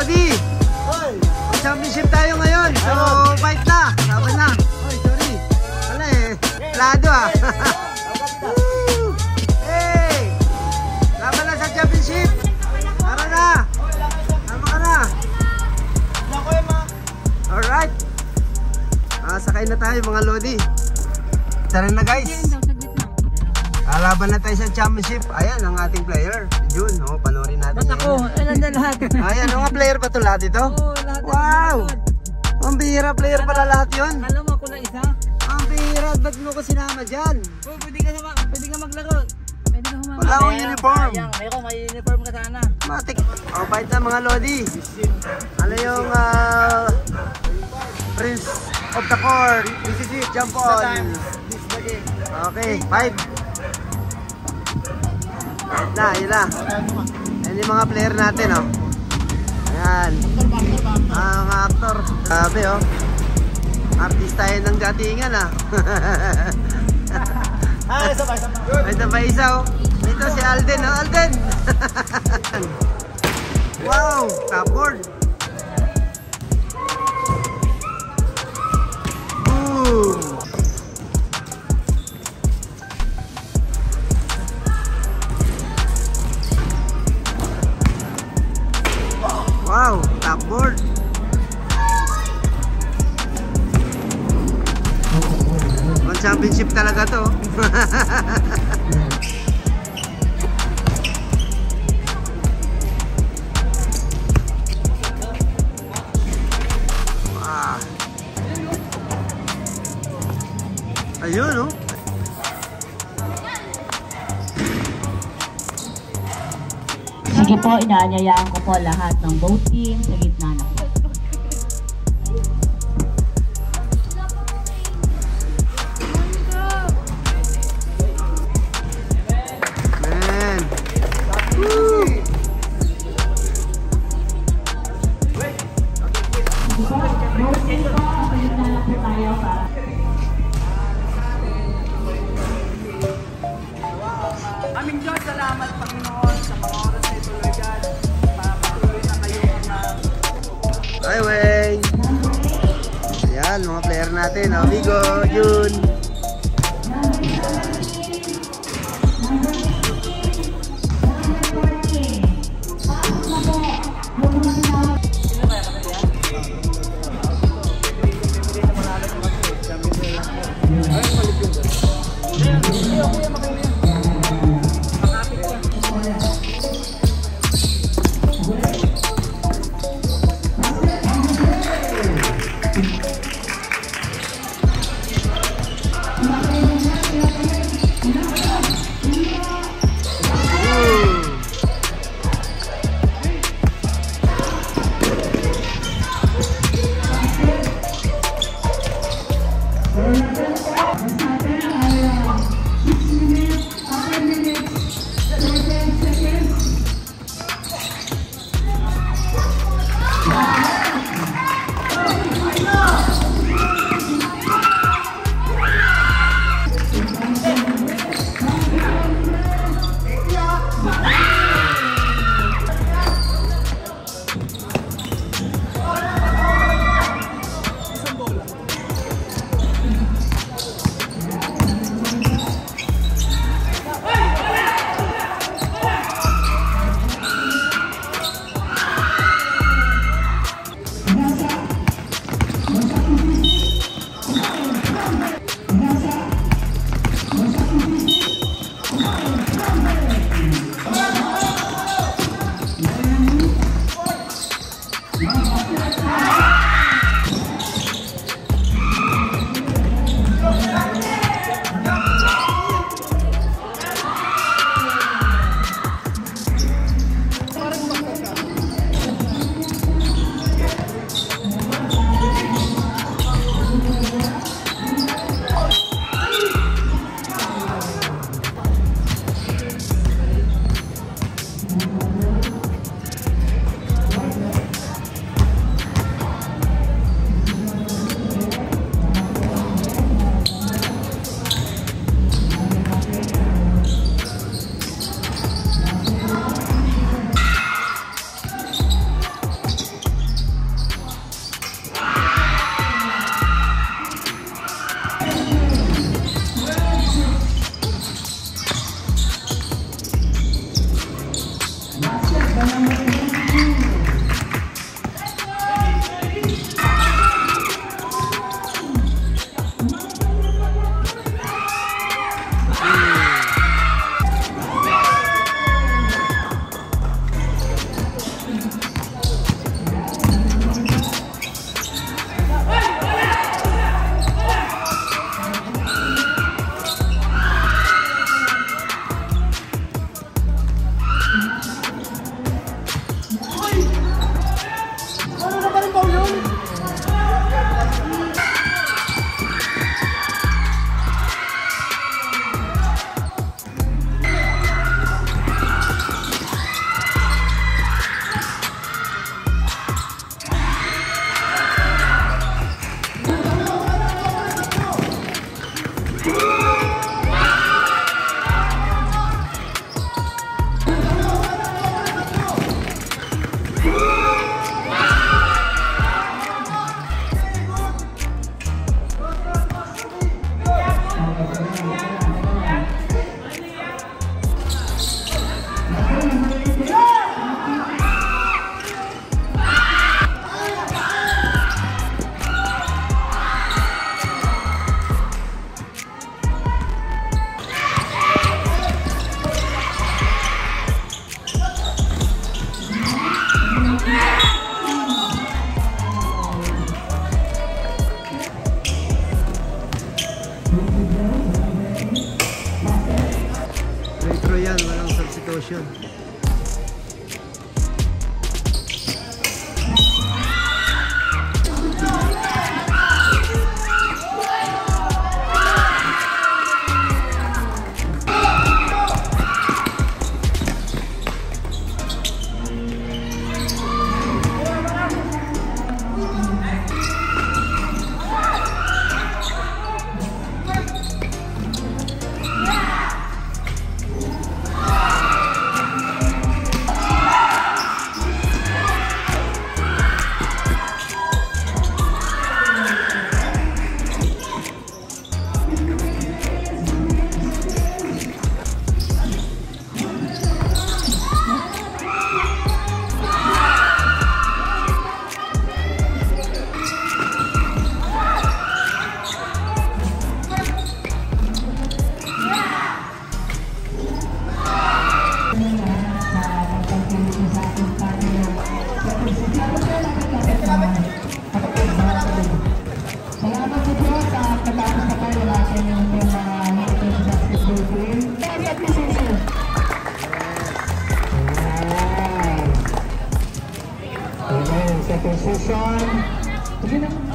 Lodi. Championship tayo ngayon. So, fight na. Laban na. Oy, sorry. Wala eh. Lado ah. Hey! Laban na sa championship. Tara na. Tama ka na. Alright. Sakay na tayo mga Lodi. Tara na guys. Laban na tayo sa championship. Ayan ang ating player. Jun, panoorin natin. Ba't ako? Nandun lahat. Ayan, mga player pa ito lahat ito? Oo, lahat. Wow! Ang bihira player pala lahat yun. Alam mo ako na isa? Ang bihira, ba't mo ko sinama dyan? Oo, pwede ka maglaro. Pwede ka humama. Wala akong uniform. Mayroon, may uniform ka sana. Matik. O, fight na mga Lodi. Ano yung Prince of the Court? Jump on. Okay, fight. Na, yun na. Ayan yung mga player natin, oh. Ayan. Mga actor. Sabi, oh. Artista yun ng datingan, ah. Ito pa isa, oh. Ito si Alden, oh. Alden! Wow! Cupboard! Boom! Wow, tapboard. One championship talaga to. Wow. Ayun, oh. Sige po, inaanyayaan ko po lahat ng boat team sa gitna ng Man. Woo. boat team po, sa gitna lang po tayo para Aming Diyos, salamat Panginoon sa mga oras na ito, Lord God, para patuloy na kayo Hi, Wayne. Ayan, mga player natin. Amigo, Jun. Position. Sige na.